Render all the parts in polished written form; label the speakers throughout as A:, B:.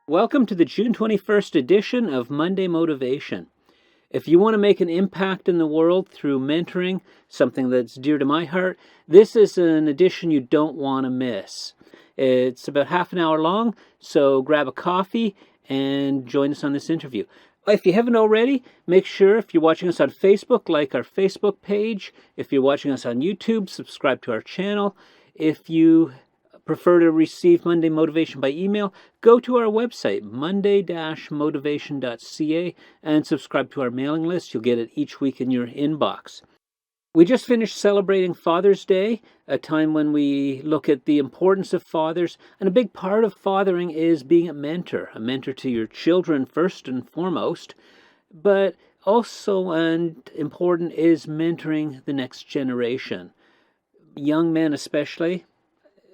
A: Welcome to the June 21st edition of Monday Motivation. If you want to make an impact in the world through mentoring, something that's dear to my heart, this is an edition you don't want to miss. It's about half an hour long, so grab a coffee and join us on this interview. If you haven't already, make sure if you're watching us on Facebook, like our Facebook page. If you're watching us on YouTube, subscribe to our channel. If you prefer to receive Monday Motivation by email, go to our website, monday-motivation.ca, and subscribe to our mailing list. You'll get it each week in your inbox. We just finished celebrating Father's Day, a time when we look at the importance of fathers, and a big part of fathering is being a mentor to your children first and foremost, but also and important is mentoring the next generation. Young men especially,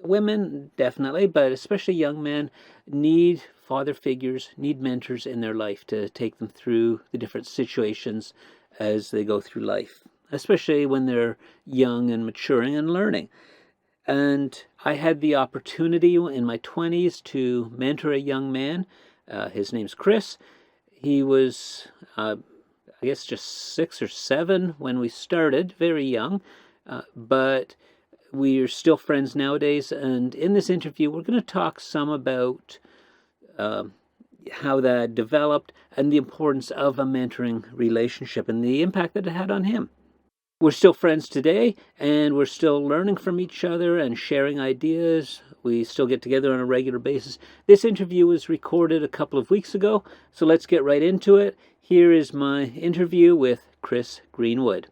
A: women definitely, but especially young men need father figures, need mentors in their life to take them through the different situations as they go through life, especially when they're young and maturing and learning. And I had the opportunity in my 20s to mentor a young man. His name's Chris. He was, I guess, just 6 or 7 when we started, very young, but we are still friends nowadays, and in this interview we're going to talk some about how that developed and the importance of a mentoring relationship and the impact that it had on him. We're still friends today, and we're still learning from each other and sharing ideas. We still get together on a regular basis. This interview was recorded a couple of weeks ago, so let's get right into it. Here is my interview with Chris Greenwood.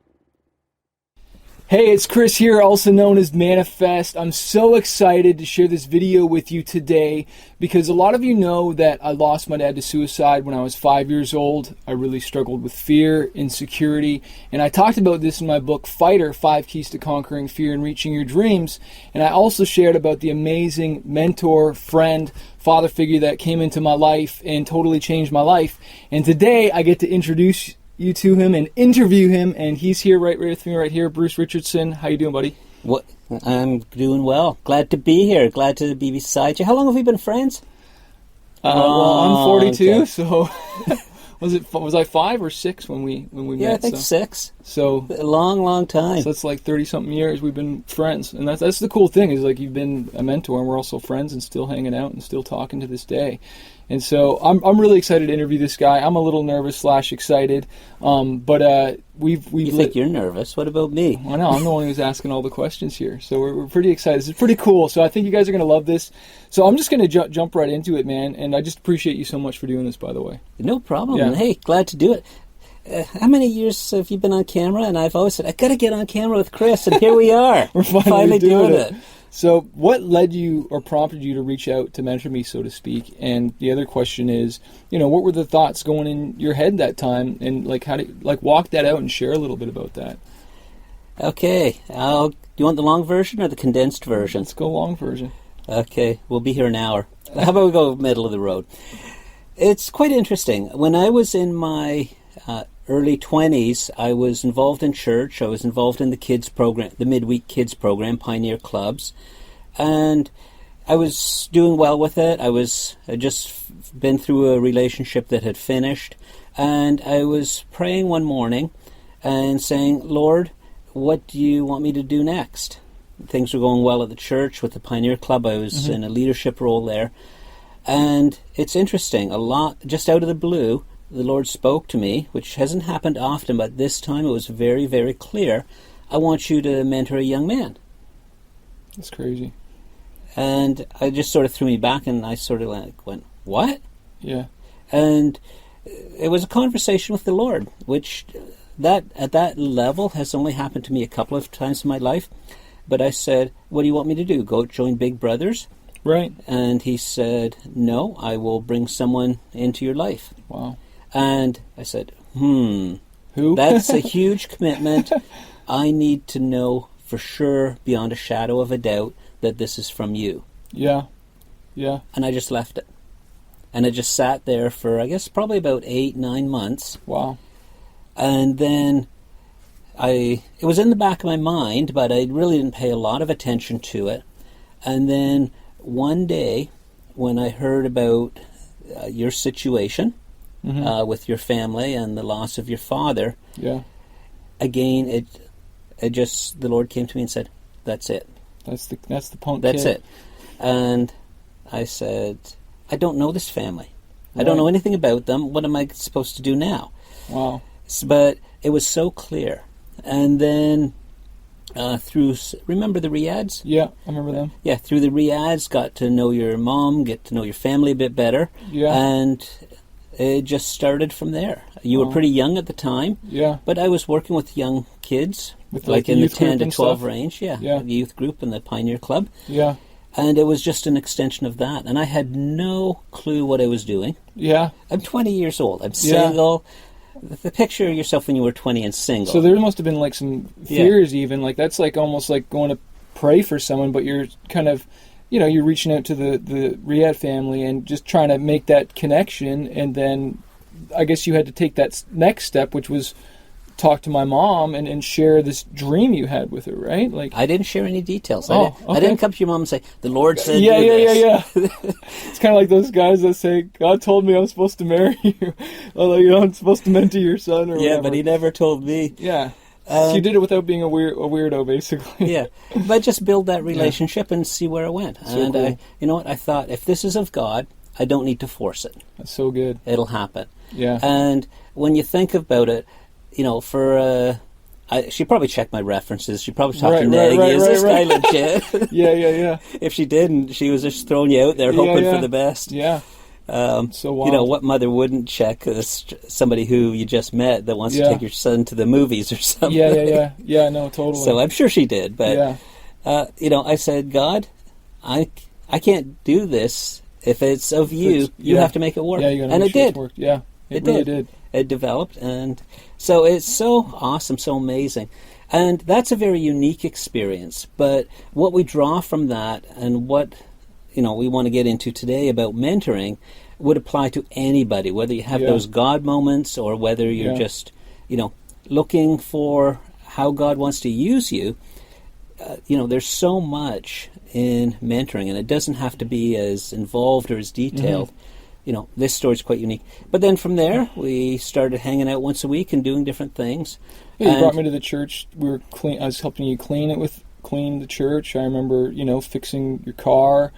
B: Hey, it's Chris here, also known as Manafest. I'm so excited to share this video with you today because a lot of you know that I lost my dad to suicide when I was 5 years old. I really struggled with fear, insecurity, and I talked about this in my book, Fighter, 5 Keys to Conquering Fear and Reaching Your Dreams. And I also shared about the amazing mentor, friend, father figure that came into my life and totally changed my life. And today I get to introduce you to him and interview him, and he's here right with me right here. Bruce Richardson, how you doing, buddy?
A: What? I'm doing well. Glad to be here. Glad to be beside you. How long have we been friends?
B: Well, I'm 42,
A: okay.
B: So was I 5 or 6 when we met?
A: Yeah, I think 6.
B: So
A: a long time.
B: So it's like 30-something years we've been friends, and that's the cool thing is like you've been a mentor, and we're also friends and still hanging out and still talking to this day. And so I'm really excited to interview this guy. I'm a little nervous / excited, but we've. You
A: think you're nervous? What about me?
B: I know, I'm the one who's asking all the questions here, so we're pretty excited. This is pretty cool. So I think you guys are going to love this. So I'm just going to jump right into it, man. And I just appreciate you so much for doing this, by the way.
A: No problem.
B: Yeah.
A: Hey, glad to do it. How many years have you been on camera? And I've always said I got to get on camera with Chris, and here we are.
B: We're finally doing it. So what led you or prompted you to reach out to mentor me, so to speak? And the other question is, what were the thoughts going in your head that time? And how to walk that out and share a little bit about that.
A: Okay. Do you want the long version or the condensed version?
B: Let's go long version.
A: Okay. We'll be here an hour. How about we go middle of the road? It's quite interesting. When I was in my early 20s, I was involved in church. I was involved in the kids program, the midweek kids program, Pioneer Clubs, and I was doing well with it. I just been through a relationship that had finished, and I was praying one morning and saying, Lord, what do you want me to do next? Things were going well at the church with the Pioneer Club. I was in a leadership role there, and it's interesting, a lot, just out of the blue, the Lord spoke to me, which hasn't happened often, but this time it was very, very clear. I want you to mentor a young man.
B: That's crazy.
A: And I just sort of threw me back, and I sort of went, what?
B: Yeah.
A: And it was a conversation with the Lord, which that at that level has only happened to me a couple of times in my life. But I said, what do you want me to do? Go join Big Brothers?
B: Right.
A: And he said, no, I will bring someone into your life.
B: Wow.
A: And I said,
B: Who?
A: That's a huge commitment. I need to know for sure, beyond a shadow of a doubt, that this is from you.
B: Yeah. Yeah.
A: And I just left it. And I just sat there for, I guess, probably about 8-9 months.
B: Wow.
A: And then it was in the back of my mind, but I really didn't pay a lot of attention to it. And then one day, when I heard about your situation with your family and the loss of your father.
B: Yeah.
A: Again, it just, the Lord came to me and said, "That's it.
B: That's the punk
A: That's
B: kid.
A: it." And I said, "I don't know this family. I don't know anything about them. What am I supposed to do now?"
B: Wow.
A: But it was so clear. And then remember the Riads?
B: Yeah, I remember them.
A: Yeah, through the Riads, got to know your mom, get to know your family a bit better.
B: Yeah.
A: And it just started from there. You were pretty young at the time.
B: Yeah.
A: But I was working with young kids,
B: With
A: like
B: the
A: in the
B: youth group
A: 10 to
B: and
A: 12
B: stuff?
A: range. Yeah,
B: Yeah.
A: the youth group and the Pioneer Club.
B: Yeah.
A: And it was just an extension of that. And I had no clue what I was doing.
B: Yeah.
A: I'm 20 years old. I'm single. The picture of yourself when you were 20 and single.
B: So there must have been like some fears even. Like that's like almost like going to pray for someone, but you're kind of, you're reaching out to the Riyadh family and just trying to make that connection. And then I guess you had to take that next step, which was talk to my mom and share this dream you had with her, right? Like
A: I didn't share any details.
B: Okay.
A: I didn't come to your mom and say, "The Lord said
B: yeah,
A: do
B: yeah,
A: this."
B: yeah. It's kind of like those guys that say, "God told me I'm supposed to marry you," or like, I'm supposed to mentor your son, or
A: Yeah,
B: whatever.
A: but he never told me.
B: Yeah. So you did it without being a weirdo, basically.
A: Yeah, but just build that relationship and see where it went.
B: So
A: and
B: cool.
A: you know what? I thought, if this is of God, I don't need to force it.
B: That's so good.
A: It'll happen.
B: Yeah.
A: And when you think about it, she probably checked my references. She probably talked to Ned. Is this guy legit?
B: Yeah.
A: If she didn't, she was just throwing you out there, hoping for the best.
B: Yeah. So wild.
A: What mother wouldn't check somebody who you just met that wants to take your son to the movies or something?
B: Yeah, no, totally.
A: So I'm sure she did. But, I said, "God, I can't do this. If it's of you, you have to make it work."
B: Yeah, you gotta
A: and
B: make
A: it
B: sure
A: did.
B: It worked. Yeah, it
A: really
B: did.
A: It developed, and so it's so awesome, so amazing. And that's a very unique experience. But what we draw from that and what we want to get into today about mentoring would apply to anybody, whether you have those God moments or whether you're just, looking for how God wants to use you. There's so much in mentoring, and it doesn't have to be as involved or as detailed. This story's quite unique. But then from there, we started hanging out once a week and doing different things.
B: Yeah, you brought me to the church. I was helping you clean the church. I remember, fixing your car.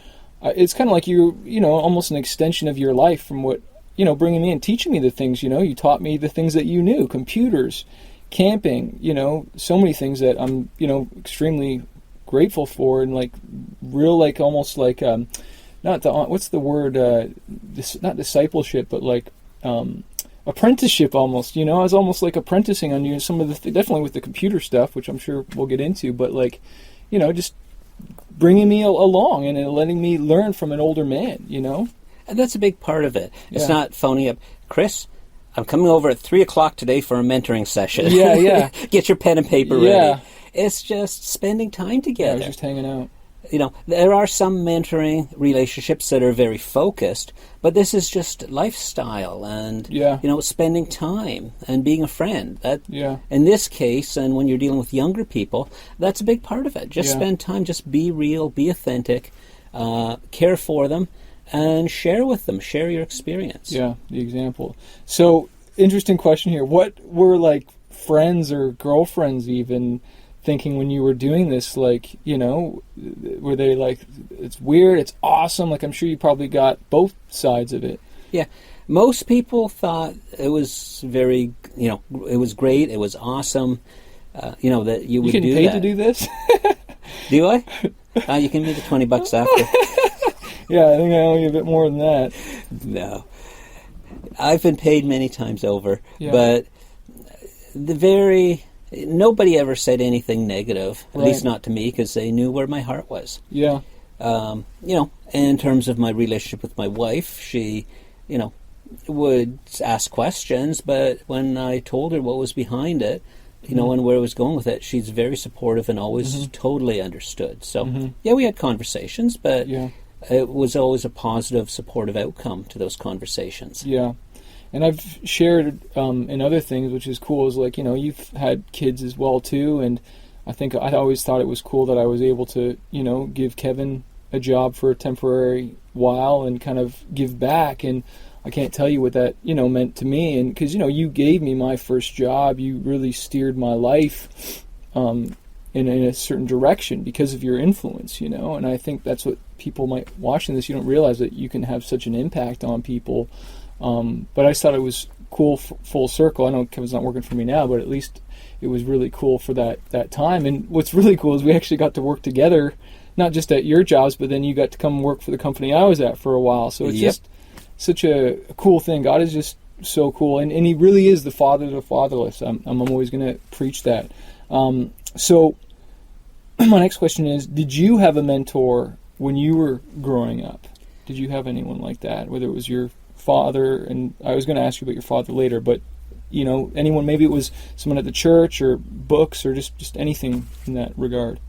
B: It's kind of like almost an extension of your life from what, bringing me and teaching me the things, you taught me the things that you knew, computers, camping, so many things that I'm, extremely grateful for, and like real, like almost like, what's the word, not discipleship, but like, apprenticeship almost, I was almost like apprenticing on you, some of the, definitely with the computer stuff, which I'm sure we'll get into, but like, just bringing me along and letting me learn from an older man,
A: And that's a big part of it. It's not phoning up, "Chris, I'm coming over at 3:00 today for a mentoring session."
B: Yeah.
A: Get your pen and paper ready. It's just spending time together.
B: I was just hanging out.
A: There are some mentoring relationships that are very focused, but this is just lifestyle and, spending time and being a friend. In this case, and when you're dealing with younger people, that's a big part of it. Just spend time, just be real, be authentic, care for them, and share with them, share your experience.
B: Yeah, the example. So, interesting question here. What were, like, friends or girlfriends even thinking when you were doing this? Like, were they like, "It's weird, it's awesome"? Like, I'm sure you probably got both sides of it.
A: Yeah. Most people thought it was very, it was great, it was awesome, that you would do that.
B: You getting paid to do this?
A: Do I? You can make the $20 after.
B: Yeah, I think I owe you a bit more than that.
A: No. I've been paid many times over, but nobody ever said anything negative, at least not to me, because they knew where my heart was.
B: Yeah.
A: In terms of my relationship with my wife, she, would ask questions, but when I told her what was behind it, and where I was going with it, she's very supportive and always totally understood. So, we had conversations, but it was always a positive, supportive outcome to those conversations.
B: Yeah. And I've shared in other things, which is cool, is like, you've had kids as well too, and I think I always thought it was cool that I was able to, give Kevin a job for a temporary while and kind of give back. And I can't tell you what that, meant to me. And because, you gave me my first job, you really steered my life in a certain direction because of your influence, and I think that's what people might watching this, you don't realize that you can have such an impact on people. But I just thought it was cool, full circle. I know Kevin's not working for me now, but at least it was really cool for that time. And what's really cool is we actually got to work together, not just at your jobs, but then you got to come work for the company I was at for a while. So it's just such a cool thing. God is just so cool. And he really is the father of the fatherless. I'm always going to preach that. So my next question is, did you have a mentor when you were growing up? Did you have anyone like that, whether it was your father? And I was going to ask you about your father later, but anyone, maybe it was someone at the church or books or just anything in that regard.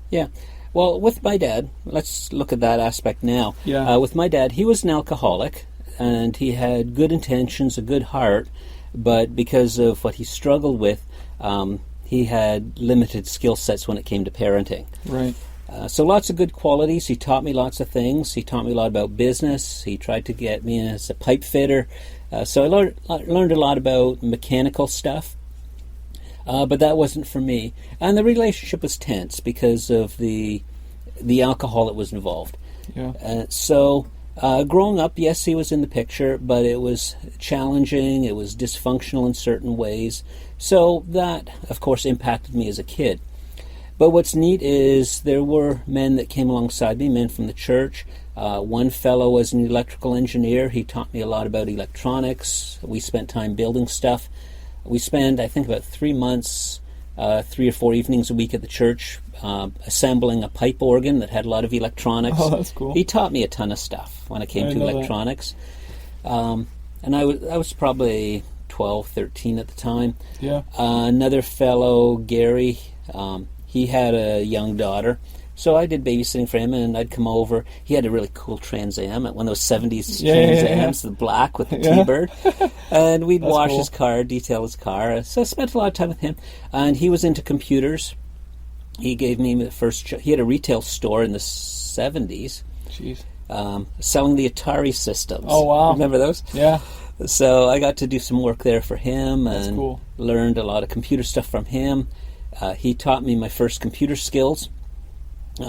A: Yeah. Well, with my dad, let's look at that aspect now.
B: Yeah.
A: With my dad, he was an alcoholic, and he had good intentions, a good heart, but because of what he struggled with, he had limited skill sets when it came to parenting.
B: Right.
A: So lots of good qualities. He taught me lots of things. He taught me a lot about business. He tried to get me as a pipe fitter. So I learned a lot about mechanical stuff. But that wasn't for me. And the relationship was tense because of the alcohol that was involved.
B: Yeah.
A: So growing up, yes, he was in the picture, but it was challenging. It was dysfunctional in certain ways. So that, of course, impacted me as a kid. But what's neat is there were men that came alongside me, men from the church. One fellow was an electrical engineer. He taught me a lot about electronics. We spent time building stuff. We spent, I think, about 3 months, 3 or 4 evenings a week at the church, assembling a pipe organ that had a lot of electronics.
B: Oh, that's cool.
A: He taught me a ton of stuff when it came to electronics. And I was probably 12, 13 at the time.
B: Yeah.
A: Another fellow, Gary, he had a young daughter. So I did babysitting for him, and I'd come over. He had a really cool Trans Am, one of those 70s Trans Ams, the black with the T-bird. And we'd wash his car, detail his car. So I spent a lot of time with him. And he was into computers. He gave me the first he had a retail store in the 70s.
B: Jeez.
A: Selling the Atari systems.
B: Oh, wow.
A: Remember those?
B: Yeah.
A: So I got to do some work there for him.
B: That's cool.
A: Learned a lot of computer stuff from him. He taught me my first computer skills.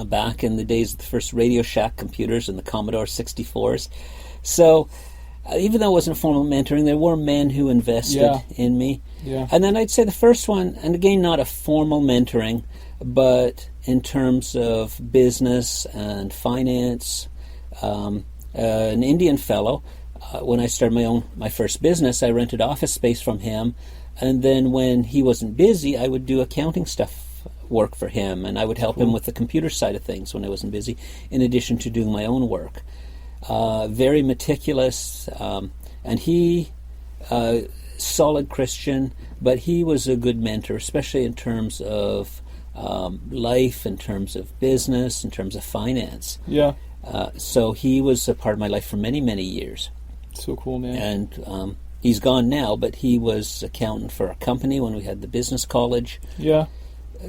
A: Back in the days of the first Radio Shack computers and the Commodore 64s. So even though it wasn't formal mentoring, there were men who invested in me.
B: Yeah.
A: And then I'd say the first one, and again, not a formal mentoring, but in terms of business and finance, an Indian fellow, when I started my first business, I rented office space from him. And then when he wasn't busy, I would do accounting stuff work for him, and I would help him with the computer side of things when I wasn't busy, in addition to doing my own work. Very meticulous, and he, solid Christian, but he was a good mentor, especially in terms of life, in terms of business, in terms of finance.
B: Yeah.
A: So he was a part of my life for many, many years.
B: So cool, man.
A: And he's gone now, but he was accountant for a company when we had the business college.
B: Yeah.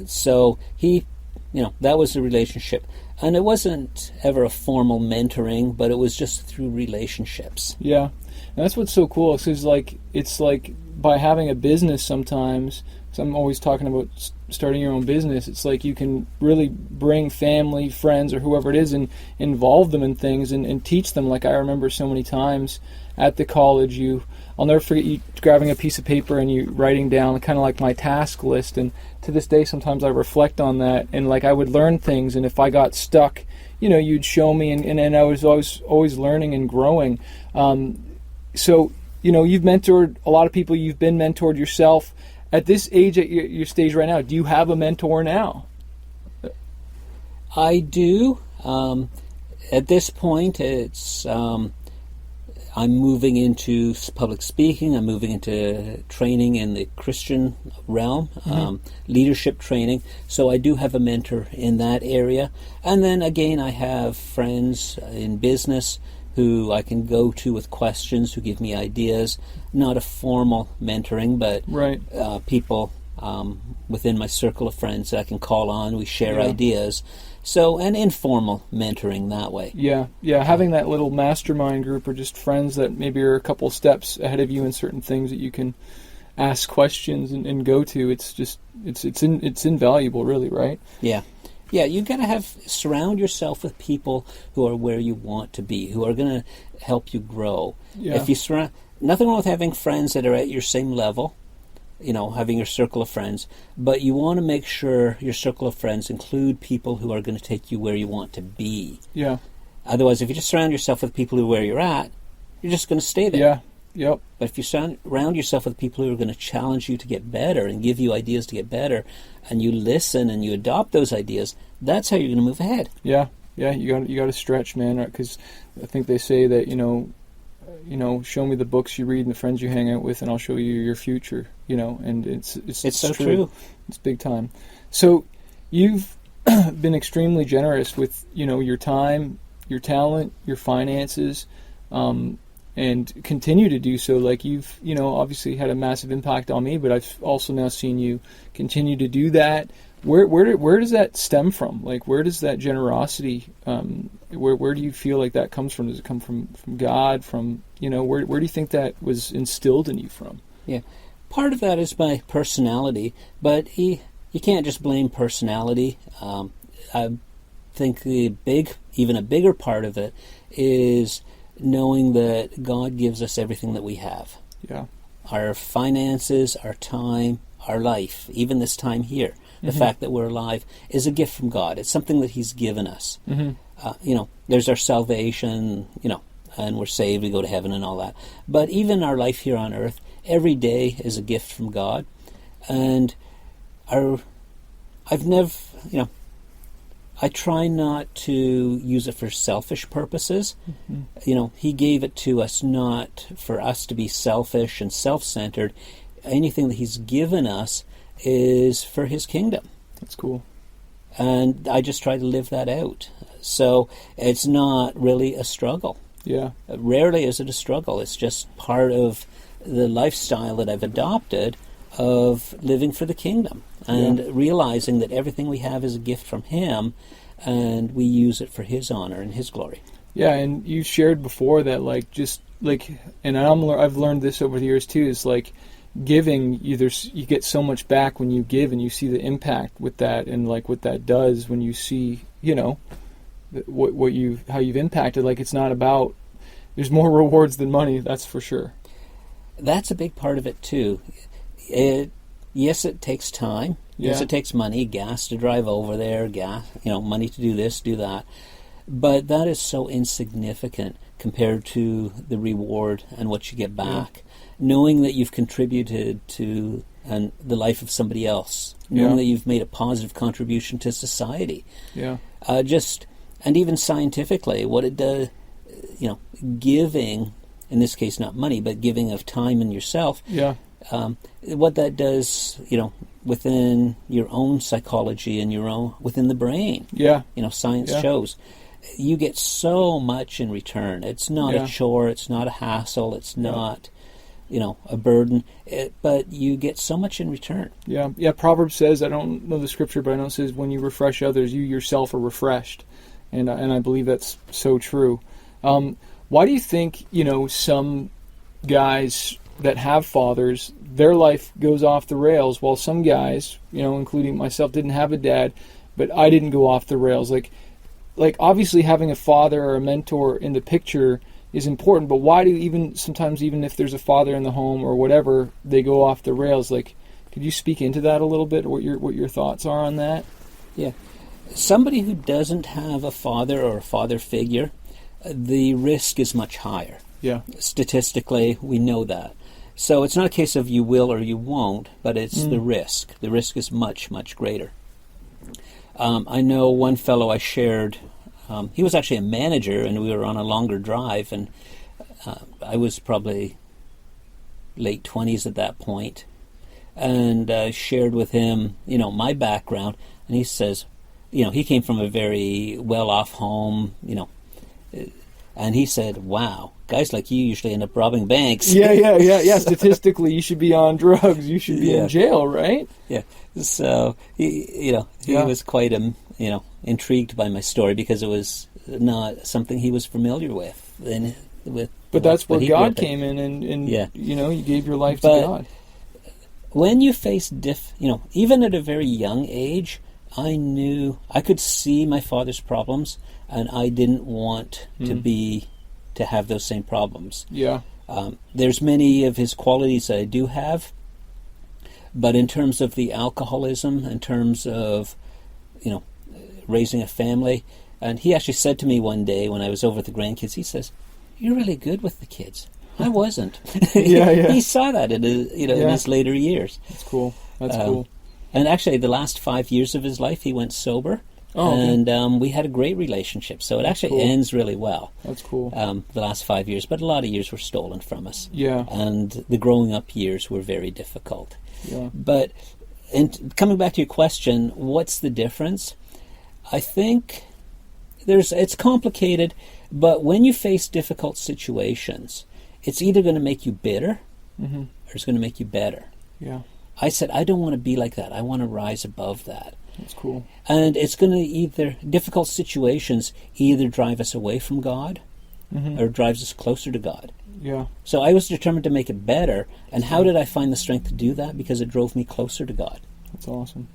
A: So he, that was the relationship. And it wasn't ever a formal mentoring, but it was just through relationships.
B: Yeah. And that's what's so cool. It's like by having a business sometimes, because I'm always talking about starting your own business, it's like you can really bring family, friends, or whoever it is and involve them in things and teach them. Like I remember so many times at the college, I'll never forget you grabbing a piece of paper and you writing down kind of like my task list. And to this day, sometimes I reflect on that, and like I would learn things, and if I got stuck, you'd show me, and I was always learning and growing. So you've mentored a lot of people. You've been mentored yourself. At this age, at your stage right now, do you have a mentor now?
A: I do. At this point, it's I'm moving into public speaking. I'm moving into training in the Christian realm, leadership training. So I do have a mentor in that area. And then again, I have friends in business who I can go to with questions, who give me ideas. Not a formal mentoring, but people within my circle of friends that I can call on. We share ideas. So, and informal mentoring that way.
B: Yeah, having that little mastermind group or just friends that maybe are a couple steps ahead of you in certain things that you can ask questions and go to. It's just it's invaluable, really, right?
A: Yeah. You got to surround yourself with people who are where you want to be, who are going to help you grow.
B: Yeah.
A: If you nothing wrong with having friends that are at your same level, having your circle of friends, but you want to make sure your circle of friends include people who are going to take you where you want to be.
B: Yeah.
A: Otherwise, if you just surround yourself with people who are where you're at, you're just going to stay there.
B: Yeah. Yep.
A: But if you surround yourself with people who are going to challenge you to get better and give you ideas to get better, and you listen and you adopt those ideas, that's how you're going to move ahead.
B: Yeah. You got to stretch, man, because I think they say that show me the books you read and the friends you hang out with, and I'll show you your future. And it's
A: so true.
B: It's big time. So you've been extremely generous with your time, your talent, your finances. And continue to do so. Like you've, obviously had a massive impact on me, but I've also now seen you continue to do that. Where does that stem from? Like, where does that generosity, where do you feel like that comes from? Does it come from God? From, where do you think that was instilled in you from?
A: Yeah. Part of that is my personality, but you can't just blame personality. I think even a bigger part of it is knowing that God gives us everything that we have.
B: Yeah.
A: Our finances, our time, our life, even this time here. The fact that we're alive is a gift from God. It's something that He's given us. There's our salvation, and we're saved, we go to heaven and all that. But even our life here on earth, every day is a gift from God. And I try not to use it for selfish purposes. He gave it to us not for us to be selfish and self-centered. Anything that He's given us is for His kingdom.
B: That's cool.
A: And I just try to live that out. So it's not really a struggle.
B: Yeah.
A: Rarely is it a struggle. It's just part of the lifestyle that I've adopted of living for the kingdom and realizing that everything we have is a gift from Him, and we use it for His honor and His glory.
B: Yeah, and you shared before that, and I've learned this over the years too, is like giving, you get so much back when you give, and you see the impact with that, and like what that does when you see, how you've impacted. Like, it's not about, there's more rewards than money, that's for sure.
A: That's a big part of it too. Yes, it takes time. Yes, it takes money, gas to drive over there, money to do this, do that. But that is so insignificant compared to the reward and what you get back. Yeah. Knowing that you've contributed to the life of somebody else, knowing that you've made a positive contribution to society. Yeah. And even scientifically, what it does, giving, in this case not money, but giving of time and yourself. Yeah. What that does, within your own psychology and within the brain. Yeah. Science shows you get so much in return. It's not a chore. It's not a hassle. It's not, a burden. But you get so much in return. Yeah. Yeah. Proverbs says, I don't know the scripture, but I know it says, when you refresh others, you yourself are refreshed. And I believe that's so true. Why do you think, some guys that have fathers, their life goes off the rails, while some guys, including myself, didn't have a dad, but I didn't go off the rails? Like obviously having a father or a mentor in the picture is important, but why do sometimes even if there's a father in the home or whatever, they go off the rails? Like, could you speak into that a little bit, what your thoughts are on that? Yeah. Somebody who doesn't have a father or a father figure, the risk is much higher. Yeah. Statistically, we know that. So it's not a case of you will or you won't, but it's the risk. The risk is much, much greater. I know one fellow I shared, he was actually a manager, and we were on a longer drive, and I was probably late 20s at that point, and I shared with him, my background, and he says, he came from a very well-off home, and he said, wow, guys like you usually end up robbing banks. Yeah. Statistically, you should be on drugs. You should be in jail, right? Yeah. So, he was quite a, intrigued by my story because it was not something he was familiar with.
B: But that's where
A: what he
B: God
A: grew up in.
B: came in, and
A: Yeah.
B: you gave your life to
A: But
B: God.
A: when you face even at a very young age, I could see my father's problems, and I didn't want to have those same problems.
B: Yeah.
A: There's many of his qualities that I do have, but in terms of the alcoholism, in terms of, raising a family, and he actually said to me one day when I was over with the grandkids, he says, "You're really good with the kids." I wasn't.
B: Yeah.
A: He saw that in his later years.
B: That's cool. That's cool.
A: And actually, the last 5 years of his life, he went sober.
B: Oh, okay.
A: And we had a great relationship. So it actually
B: cool.
A: ends really well.
B: That's cool.
A: The last 5 years. But a lot of years were stolen from us.
B: Yeah.
A: And the growing up years were very difficult.
B: Yeah.
A: But coming back to your question, what's the difference? I think it's complicated, but when you face difficult situations, it's either going to make you bitter or it's going to make you better.
B: Yeah.
A: I said, I don't want to be like that. I want to rise above that.
B: That's cool.
A: And it's going to difficult situations either drive us away from God or drives us closer to God.
B: Yeah.
A: So I was determined to make it better. And how did I find the strength to do that? Because it drove me closer to God.
B: That's awesome.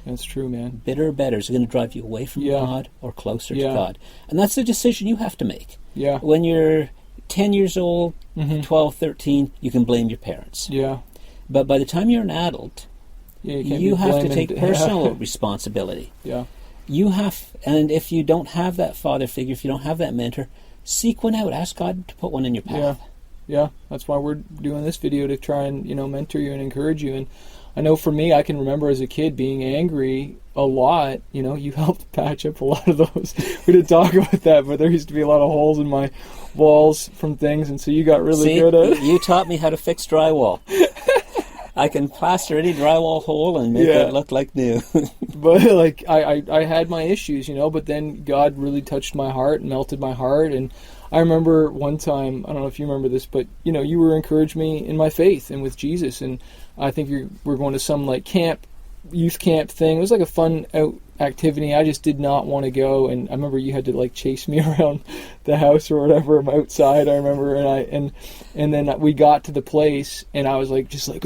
B: That's true, man.
A: Bitter or better, is it going to drive you away from God or closer to
B: Yeah.
A: God? And that's the decision you have to make.
B: Yeah.
A: When you're 10 years old, 12, 13, you can blame your parents.
B: Yeah.
A: But by the time you're an adult,
B: Yeah, you can't
A: you
B: be
A: have to
B: blaming-
A: take personal responsibility.
B: Yeah.
A: And if you don't have that father figure, if you don't have that mentor, seek one out. Ask God to put one in your path.
B: Yeah. That's why we're doing this video, to try and, mentor you and encourage you. And I know for me, I can remember as a kid being angry a lot. You helped patch up a lot of those. We didn't talk about that, but there used to be a lot of holes in my walls from things, and so you got really good at it.
A: You taught me how to fix drywall. I can plaster any drywall hole and make it look like new.
B: But I had my issues, but then God really touched my heart and melted my heart. And I remember one time, I don't know if you remember this, but you were encouraging me in my faith and with Jesus. And I think we're going to some youth camp thing. It was like a fun out activity. I just did not want to go, and I remember you had to chase me around the house or whatever. I'm outside, I remember, and then we got to the place, and I was just a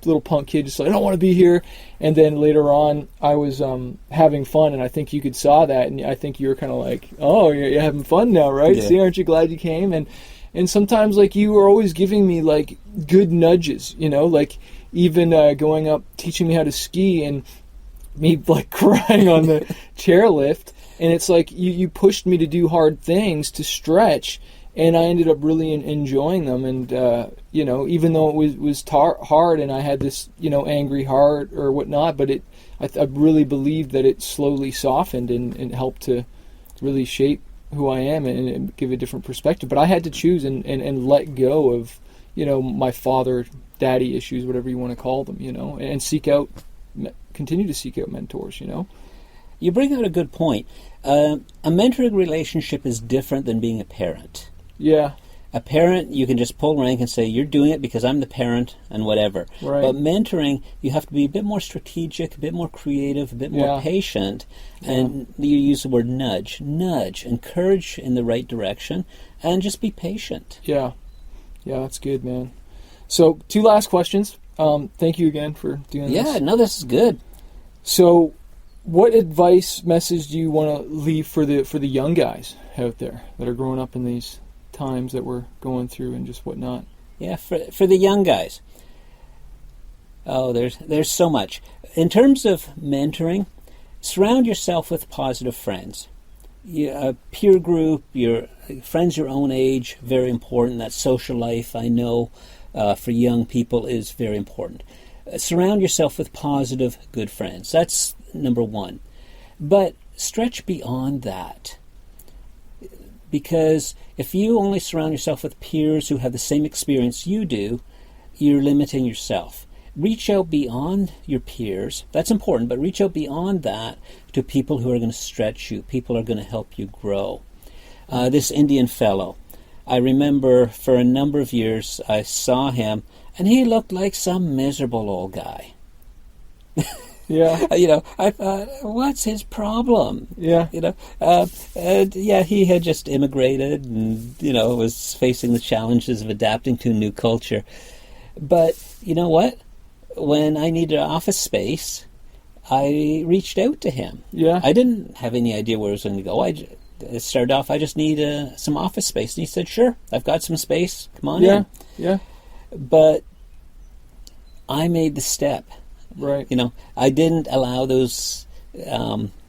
B: little punk kid, just I don't want to be here. And then later on, I was having fun, and I think you saw that, and I think you were kind of oh, you're having fun now, right?
A: Yeah.
B: See, aren't you glad you came? And sometimes you were always giving me good nudges, even going up, teaching me how to ski, and me crying on the chairlift. And it's you pushed me to do hard things, to stretch, and I ended up really enjoying them. And even though it was hard, and I had this angry heart or whatnot, but I really believed that it slowly softened and helped to really shape who I am and give a different perspective. But I had to choose and let go of my father daddy issues, whatever you want to call them, and continue to seek out mentors,
A: You bring out a good point. A mentoring relationship is different than being a parent.
B: Yeah.
A: A parent, you can just pull rank and say, you're doing it because I'm the parent and whatever.
B: Right.
A: But mentoring, you have to be a bit more strategic, a bit more creative, a bit more patient. And you use the word nudge, encourage in the right direction, and just be patient.
B: Yeah. Yeah, that's good, man. So, 2 last questions. Thank you again for doing this.
A: Yeah, no, this is good.
B: So, what message do you want to leave for the young guys out there that are growing up in these times that we're going through and just whatnot?
A: Yeah, for the young guys. Oh, there's so much. In terms of mentoring, surround yourself with positive friends. A peer group, your friends your own age, very important. That social life, I know, for young people is very important. Surround yourself with positive, good friends. That's number one. But stretch beyond that. Because if you only surround yourself with peers who have the same experience you do, you're limiting yourself. Reach out beyond your peers. That's important, but reach out beyond that to people who are going to stretch you, people who are going to help you grow. This Indian fellow, I remember for a number of years I saw him, and he looked like some miserable old guy.
B: Yeah.
A: I thought, what's his problem?
B: Yeah.
A: And he had just immigrated and, was facing the challenges of adapting to a new culture. But you know what? When I needed office space, I reached out to him.
B: Yeah.
A: I didn't have any idea where I was going to go. It started off, I just need some office space. And he said, sure, I've got some space. Come on in.
B: Yeah.
A: But I made the step.
B: Right.
A: I didn't allow those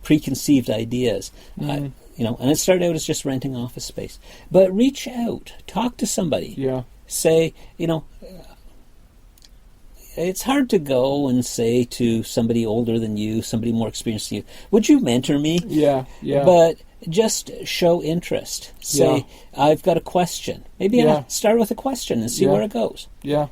A: preconceived ideas. And it started out as just renting office space. But reach out. Talk to somebody.
B: Yeah.
A: Say, it's hard to go and say to somebody older than you, somebody more experienced than you, would you mentor me?
B: Yeah.
A: But just show interest. Say, I've got a question. Maybe I'll start with a question and see where it goes.
B: Yeah.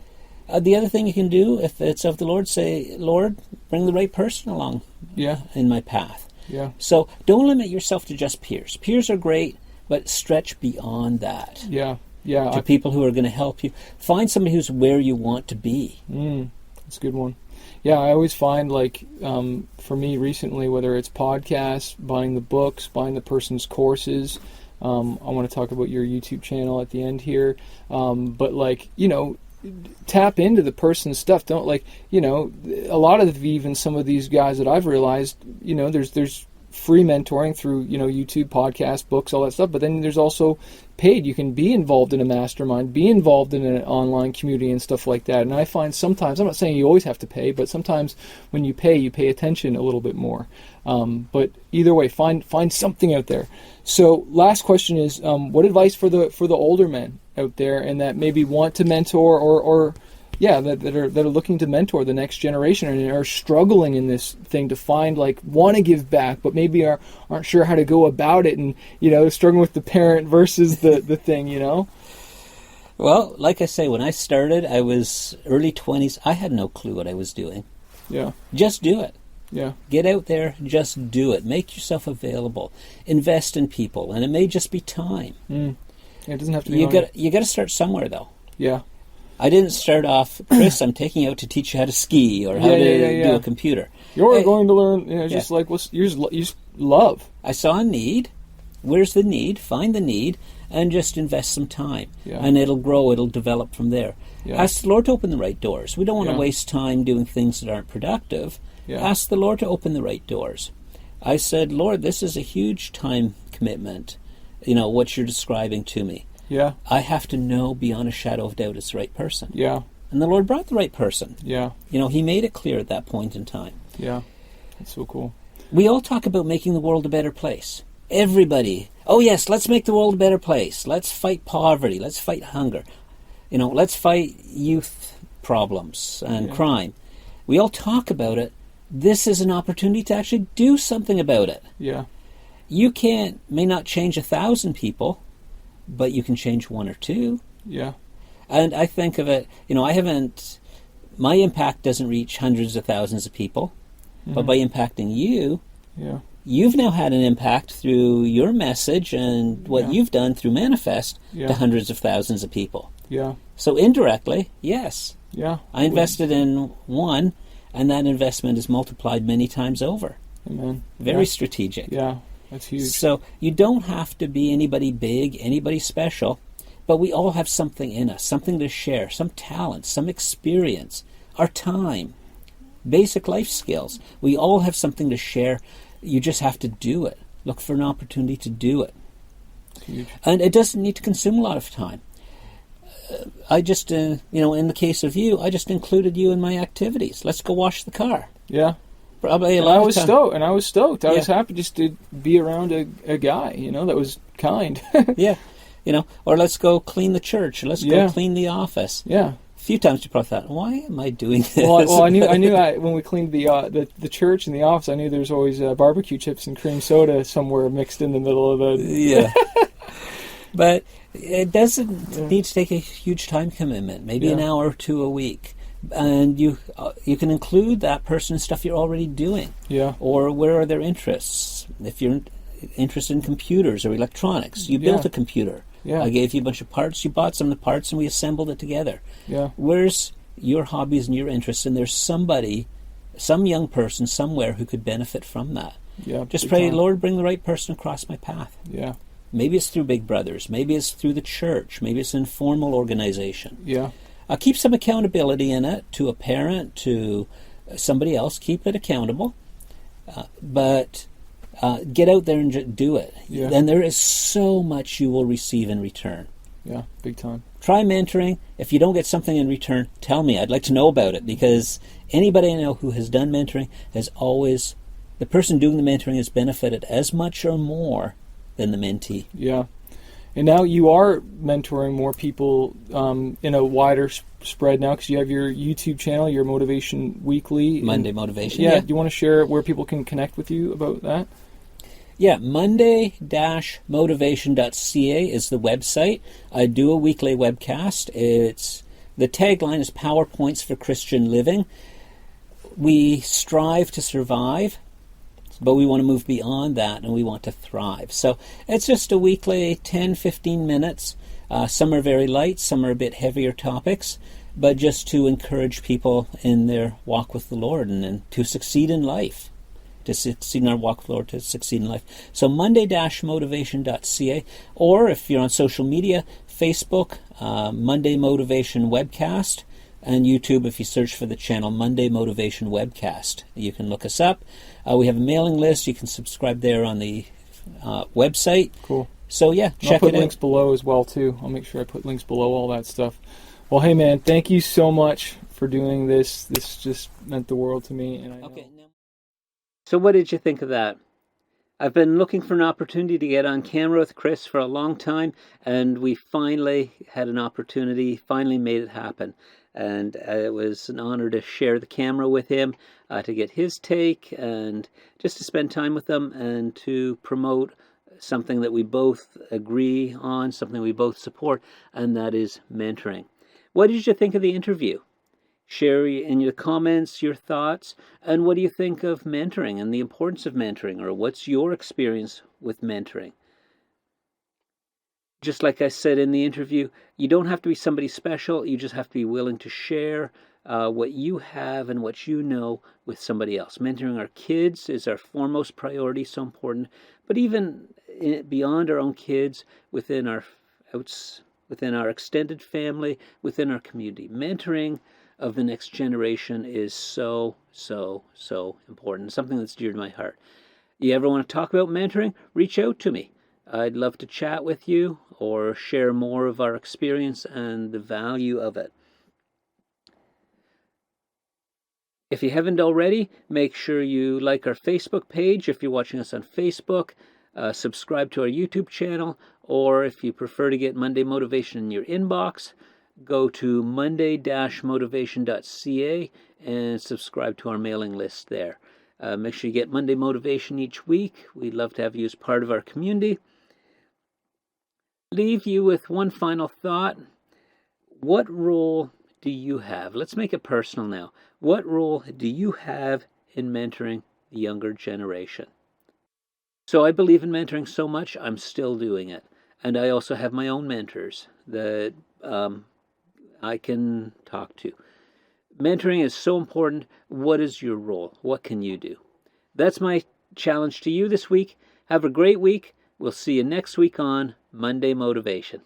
A: The other thing you can do, if it's of the Lord, say, Lord, bring the right person along in my path.
B: Yeah.
A: So don't limit yourself to just peers. Peers are great, but stretch beyond that.
B: Yeah.
A: To people who are going to help you. Find somebody who's where you want to be.
B: That's a good one. Yeah, I always find, for me recently, whether it's podcasts, buying the books, buying the person's courses, I want to talk about your YouTube channel at the end here, but tap into the person's stuff. Don't a lot of even some of these guys that I've realized, there's free mentoring through, YouTube, podcasts, books, all that stuff, but then there's also paid. You can be involved in a mastermind, be involved in an online community and stuff like that. And I find sometimes, I'm not saying you always have to pay, but sometimes when you pay attention a little bit more. But either way, find something out there. So last question is, what advice for the older men out there and that maybe want to mentor or that are looking to mentor the next generation and are struggling in this thing to find, want to give back, but maybe aren't sure how to go about it, and struggling with the parent versus the thing.
A: Well, like I say, when I started, I was early 20s. I had no clue what I was doing.
B: Yeah.
A: Just do it.
B: Yeah.
A: Get out there, just do it. Make yourself available. Invest in people, and it may just be time.
B: Yeah, it doesn't have to be.
A: You got to start somewhere, though.
B: Yeah.
A: I didn't start off, Chris, I'm taking you out to teach you how to ski or how to do a computer.
B: You're going to learn, you just love.
A: I saw a need. Where's the need? Find the need and just invest some time.
B: Yeah.
A: And it'll grow, it'll develop from there.
B: Yeah.
A: Ask the Lord to open the right doors. We don't want to waste time doing things that aren't productive.
B: Yeah.
A: Ask the Lord to open the right doors. I said, Lord, this is a huge time commitment, what you're describing to me.
B: Yeah.
A: I have to know beyond a shadow of doubt it's the right person.
B: Yeah.
A: And the Lord brought the right person.
B: Yeah.
A: He made it clear at that point in time.
B: Yeah. That's so cool.
A: We all talk about making the world a better place. Everybody. Oh, yes, let's make the world a better place. Let's fight poverty. Let's fight hunger. Let's fight youth problems and crime. We all talk about it. This is an opportunity to actually do something about it.
B: Yeah.
A: You may not change 1,000 people, but you can change 1 or 2.
B: Yeah.
A: And I think of it, my impact doesn't reach hundreds of thousands of people, but by impacting you, you've now had an impact through your message and what you've done through Manafest to hundreds of thousands of people.
B: Yeah.
A: So indirectly, yes.
B: Yeah.
A: I invested in one, and that investment is multiplied many times over.
B: Amen.
A: Very strategic.
B: Yeah. That's huge.
A: So you don't have to be anybody big, anybody special, but we all have something in us, something to share, some talent, some experience, our time, basic life skills. We all have something to share. You just have to do it. Look for an opportunity to do it.
B: Huge.
A: And it doesn't need to consume a lot of time. I just, in the case of you, I just included you in my activities. Let's go wash the car.
B: Yeah.
A: Probably
B: I was stoked. I was happy just to be around a guy, that was kind.
A: Yeah. Or let's go clean the church, or let's go clean the office.
B: Yeah.
A: A few times you probably thought, why am I doing this?
B: Well, I knew when we cleaned the church and the office, I knew there's always barbecue chips and cream soda somewhere mixed in the middle of the...
A: Yeah. But it doesn't need to take a huge time commitment, maybe an hour or 2 a week. And you can include that person in stuff you're already doing.
B: Yeah.
A: Or where are their interests? If you're interested in computers or electronics, you built a computer.
B: Yeah.
A: I gave you a bunch of parts, you bought some of the parts, and we assembled it together.
B: Yeah.
A: Where's your hobbies and your interests? And there's somebody some young person somewhere who could benefit from that.
B: Yeah.
A: Just pray, Lord, bring the right person across my path.
B: Yeah.
A: Maybe it's through Big Brothers. Maybe it's through the church. Maybe it's an informal organization.
B: Yeah.
A: Keep some accountability in it, to a parent, to somebody else. Keep it accountable. But get out there and do it.
B: Yeah.
A: And there is so much you will receive in return.
B: Yeah, big time.
A: Try mentoring. If you don't get something in return, tell me. I'd like to know about it, because anybody I know who has done mentoring has always, the person doing the mentoring has benefited as much or more than the mentee.
B: Yeah. And now you are mentoring more people in a wider spread now, because you have your YouTube channel, your Motivation Weekly.
A: Monday Motivation.
B: Yeah. Do you want to share where people can connect with you about that?
A: Yeah, monday-motivation.ca is the website. I do a weekly webcast. The tagline is PowerPoints for Christian Living. We strive to survive, but we want to move beyond that, and we want to thrive. So it's just a weekly 10-15 minutes. Some are very light, some are a bit heavier topics, but just to encourage people in their walk with the Lord and to succeed in life. To succeed in our walk with the Lord, to succeed in life. So monday-motivation.ca, or if you're on social media, Facebook, Monday Motivation Webcast, and YouTube, if you search for the channel Monday Motivation Webcast. You can look us up. We have a mailing list. You can subscribe there on the website.
B: Cool.
A: So yeah, check it out.
B: I'll put links below as well too. I'll make sure I put links below all that stuff. Well, hey man, thank you so much for doing this. This just meant the world to me. And I know.
A: Okay. So what did you think of that? I've been looking for an opportunity to get on camera with Chris for a long time, and we finally had an opportunity, finally made it happen. And it was an honor to share the camera with him, to get his take, and just to spend time with him and to promote something that we both agree on, something we both support, and that is mentoring. What did you think of the interview? Share in your comments your thoughts, and what do you think of mentoring and the importance of mentoring, or what's your experience with mentoring? Just like I said in the interview, you don't have to be somebody special, you just have to be willing to share what you have and what you know with somebody else. Mentoring our kids is our foremost priority, so important, but even beyond our own kids, within our extended family, within our community. Mentoring of the next generation is so, so, so important. Something that's dear to my heart. You ever want to talk about mentoring? Reach out to me. I'd love to chat with you or share more of our experience and the value of it. If you haven't already, make sure you like our Facebook page if you're watching us on Facebook. Subscribe to our YouTube channel, or if you prefer to get Monday Motivation in your inbox, go to monday-motivation.ca and subscribe to our mailing list there. Make sure you get Monday Motivation each week. We'd love to have you as part of our community. Leave you with one final thought. What role do you have? Let's make it personal now. What role do you have in mentoring the younger generation? So I believe in mentoring so much, I'm still doing it. And I also have my own mentors that I can talk to. Mentoring is so important. What is your role? What can you do? That's my challenge to you this week. Have a great week. We'll see you next week on Monday Motivation.